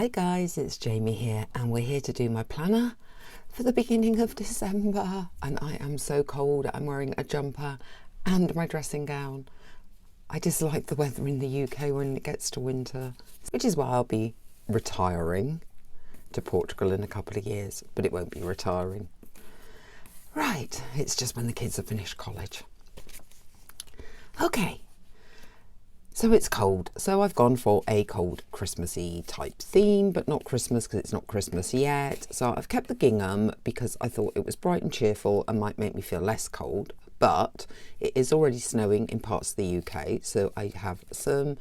Hi guys, it's Jamie here and we're here to do my planner for the beginning of December, and I am so cold. I'm wearing a jumper and my dressing gown. I dislike the weather in the UK when it gets to winter, which is why I'll be retiring to Portugal in a couple of years, but it won't be retiring. Right, it's just when the kids have finished college. Okay. So it's cold, so I've gone for a cold Christmassy type theme, but not Christmas because it's not Christmas yet. So I've kept the gingham because I thought it was bright and cheerful and might make me feel less cold, but it is already snowing in parts of the UK. So I have some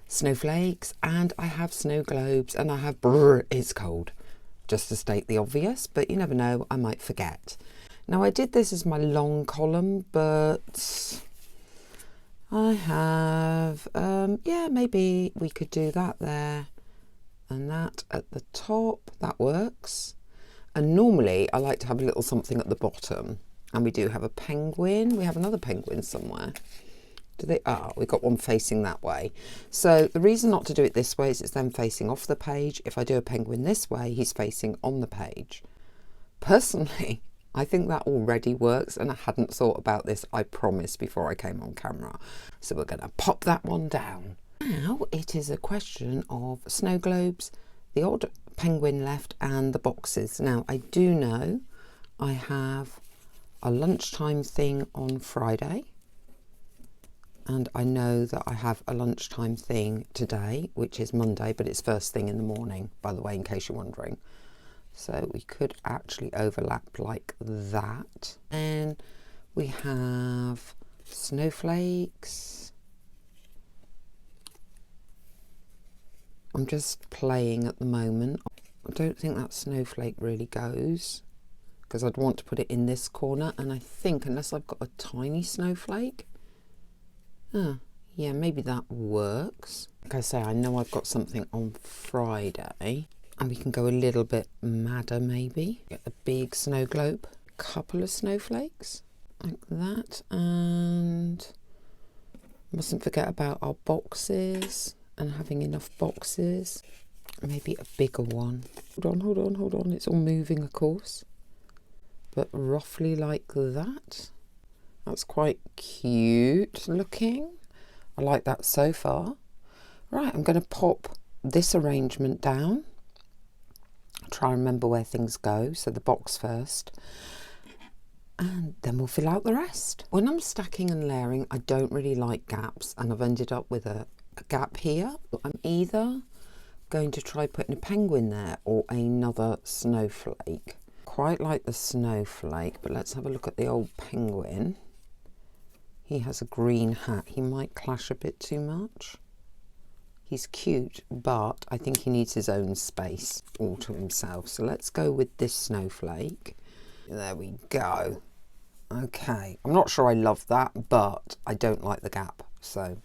snowflakes and I have snow globes and I have it's cold, just to state the obvious, but you never know, I might forget. Now I did this as my long column, but I have, yeah, maybe we could do that there and that at the top. That works. And normally I like to have a little something at the bottom. And we do have a penguin. We have another penguin somewhere. Do they? Ah, we've got one facing that way. So the reason not to do it this way is it's then facing off the page. If I do a penguin this way, he's facing on the page. Personally, I think that already works, and I hadn't thought about this, I promise, before I came on camera. So we're going to pop that one down. Now it is a question of snow globes, the odd penguin left, and the boxes. Now I do know I have a lunchtime thing on Friday, and I know that I have a lunchtime thing today, which is Monday, but it's first thing in the morning, by the way, in case you're wondering. So we could actually overlap like that. And we have snowflakes. I'm just playing at the moment. I don't think that snowflake really goes because I'd want to put it in this corner, and I think unless I've got a tiny snowflake, yeah, maybe that works. Like I say, I know I've got something on Friday. And we can go a little bit madder maybe. Get a big snow globe, a couple of snowflakes like that, and mustn't forget about our boxes and having enough boxes. Maybe a bigger one. Hold on, it's all moving of course. But roughly like that. That's quite cute looking. I like that so far. Right, I'm going to pop this arrangement down. Try and remember where things go. So the box first, and then we'll fill out the rest. When I'm stacking and layering, I don't really like gaps, and I've ended up with a gap here. I'm either going to try putting a penguin there or another snowflake. Quite like the snowflake, but let's have a look at the old penguin. He has a green hat. He might clash a bit too much. He's cute, but I think he needs his own space all to himself. So let's go with this snowflake. There we go. Okay, I'm not sure I love that, but I don't like the gap. So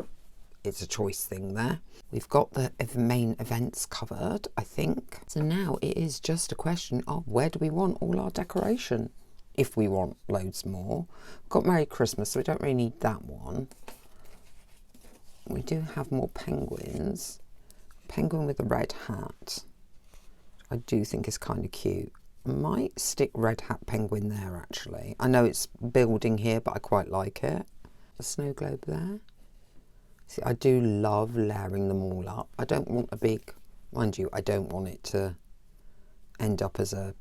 it's a choice thing there. We've got the main events covered, I think. So now it is just a question of where do we want all our decoration? If we want loads more. We've got Merry Christmas, so we don't really need that one. We do have more penguins. Penguin with a red hat. I do think is kind of cute. I might stick red hat penguin there actually. I know it's building here, but I quite like it. A snow globe there. See, I do love layering them all up. I don't want a big, mind you, I don't want it to end up as a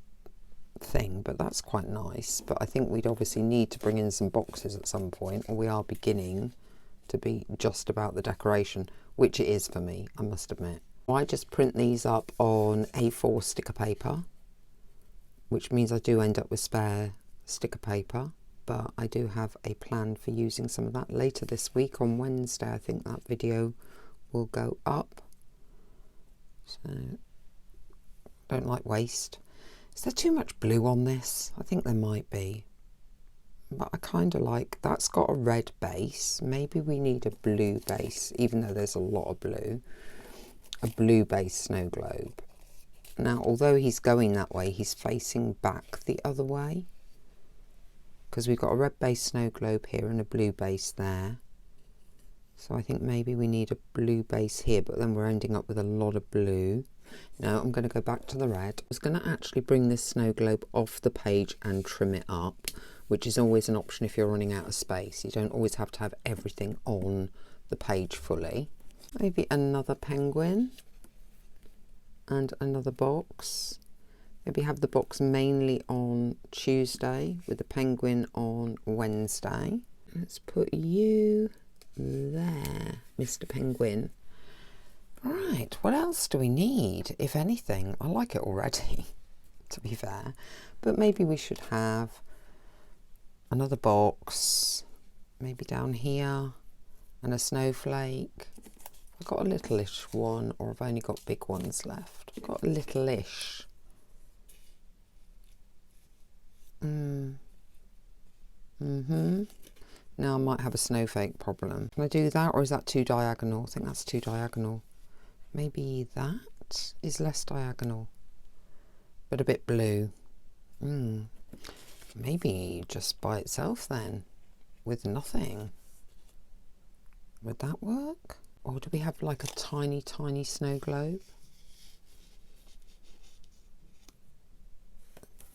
thing, but that's quite nice. But I think we'd obviously need to bring in some boxes at some point, or we are beginning to be just about the decoration, which it is for me, I must admit. I just print these up on A4 sticker paper, which means I do end up with spare sticker paper, but I do have a plan for using some of that later this week on Wednesday. I think that video will go up. So, don't like waste. Is there too much blue on this? I think there might be. But I kind of like, that's got a red base. Maybe we need a blue base, even though there's a lot of blue. A blue base snow globe. Now, although he's going that way, he's facing back the other way. Because we've got a red base snow globe here and a blue base there. So I think maybe we need a blue base here, but then we're ending up with a lot of blue. No, I'm going to go back to the red. I was going to actually bring this snow globe off the page and trim it up, which is always an option if you're running out of space. You don't always have to have everything on the page fully. Maybe another penguin and another box. Maybe have the box mainly on Tuesday with the penguin on Wednesday. Let's put you there, Mr. Penguin. Right, what else do we need, if anything? I like it already, to be fair. But maybe we should have another box, maybe down here, and a snowflake. I've got a little-ish one, or I've only got big ones left. I've got a little-ish. Now I might have a snowflake problem. Can I do that, or is that too diagonal? I think that's too diagonal. Maybe that is less diagonal, but a bit blue. Maybe just by itself then, with nothing. Would that work? Or do we have like a tiny, tiny snow globe?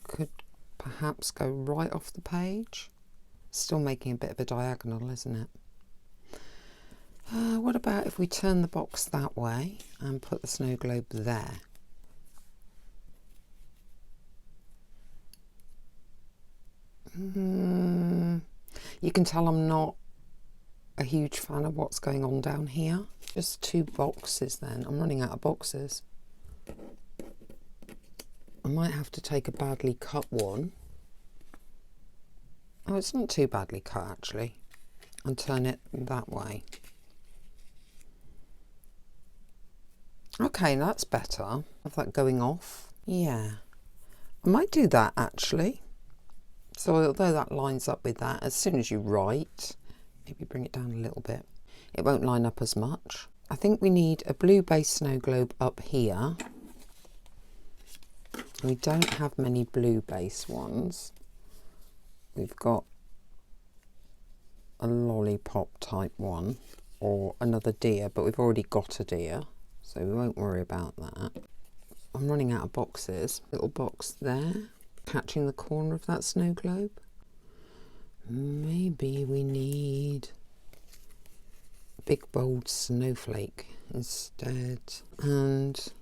Could perhaps go right off the page. Still making a bit of a diagonal, isn't it? What about if we turn the box that way and put the snow globe there? You can tell I'm not a huge fan of what's going on down here. Just 2 boxes then. I'm running out of boxes. I might have to take a badly cut one. Oh, it's not too badly cut actually. And turn it that way. Okay, that's better. Have that going off. Yeah, I might do that actually. So although that lines up with that, as soon as you write, maybe bring it down a little bit. It won't line up as much. I think we need a blue base snow globe up here. We don't have many blue base ones. We've got a lollipop type one, or another deer, but we've already got a deer, so we won't worry about that. I'm running out of boxes. Little box there, catching the corner of that snow globe. Maybe we need a big bold snowflake instead, and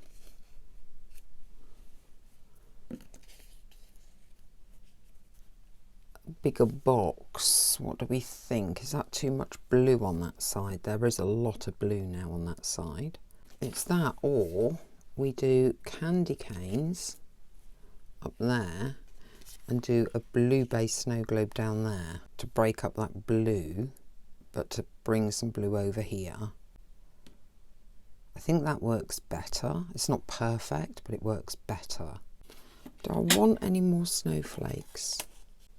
a bigger box. What do we think? Is that too much blue on that side? There is a lot of blue now on that side. It's that, or we do candy canes up there and do a blue base snow globe down there to break up that blue, but to bring some blue over here. I think that works better. It's not perfect, but it works better. Do I want any more snowflakes?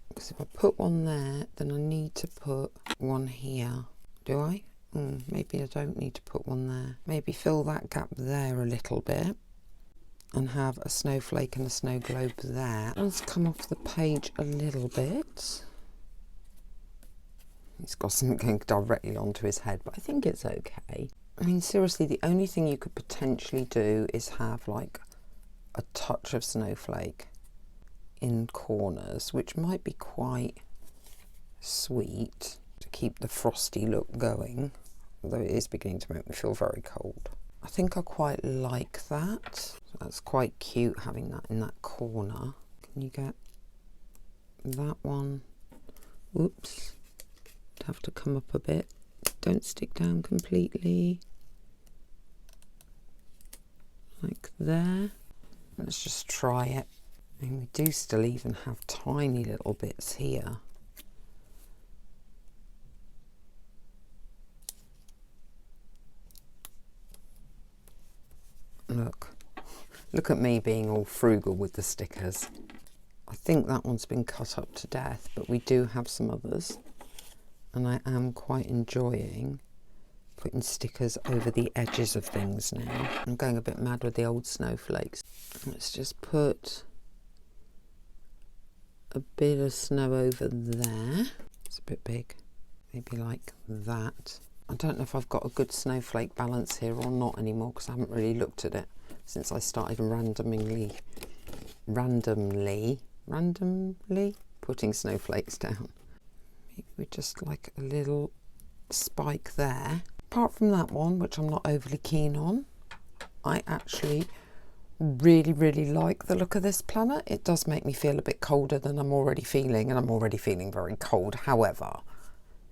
Because if I put one there, then I need to put one here. Do I? Maybe I don't need to put one there. Maybe fill that gap there a little bit and have a snowflake and a snow globe there. Let's come off the page a little bit. He's got something going directly onto his head, but I think it's okay. I mean, seriously, the only thing you could potentially do is have like a touch of snowflake in corners, which might be quite sweet to keep the frosty look going, although it is beginning to make me feel very cold. I think I quite like that. So that's quite cute having that in that corner. Can you get that one? Whoops, have to come up a bit. Don't stick down completely. Like there. Let's just try it. I mean, we do still even have tiny little bits here. Look at me being all frugal with the stickers. I think that one's been cut up to death, but we do have some others. And I am quite enjoying putting stickers over the edges of things now. I'm going a bit mad with the old snowflakes. Let's just put a bit of snow over there. It's a bit big. Maybe like that. I don't know if I've got a good snowflake balance here or not anymore because I haven't really looked at it. since I started randomly putting snowflakes down. We just like a little spike there. Apart from that one, which I'm not overly keen on, I actually really like the look of this planner. It does make me feel a bit colder than I'm already feeling, and I'm already feeling very cold. However,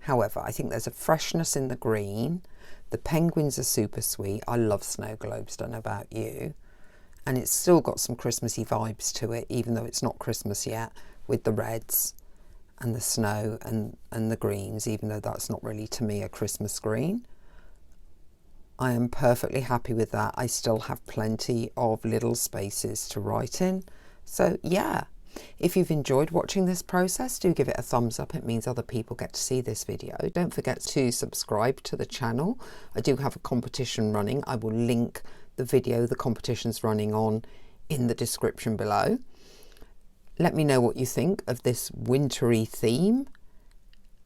I think there's a freshness in the green. The penguins are super sweet. I love snow globes, don't know about you. And it's still got some Christmassy vibes to it, even though it's not Christmas yet, with the reds and the snow and the greens, even though that's not really, to me, a Christmas green. I am perfectly happy with that. I still have plenty of little spaces to write in. So yeah, if you've enjoyed watching this process, do give it a thumbs up. It means other people get to see this video. Don't forget to subscribe to the channel. I do have a competition running. I will link the video the competition's running on in the description below. Let me know what you think of this wintry theme,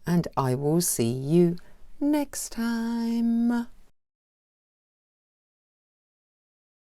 and I will see you next time.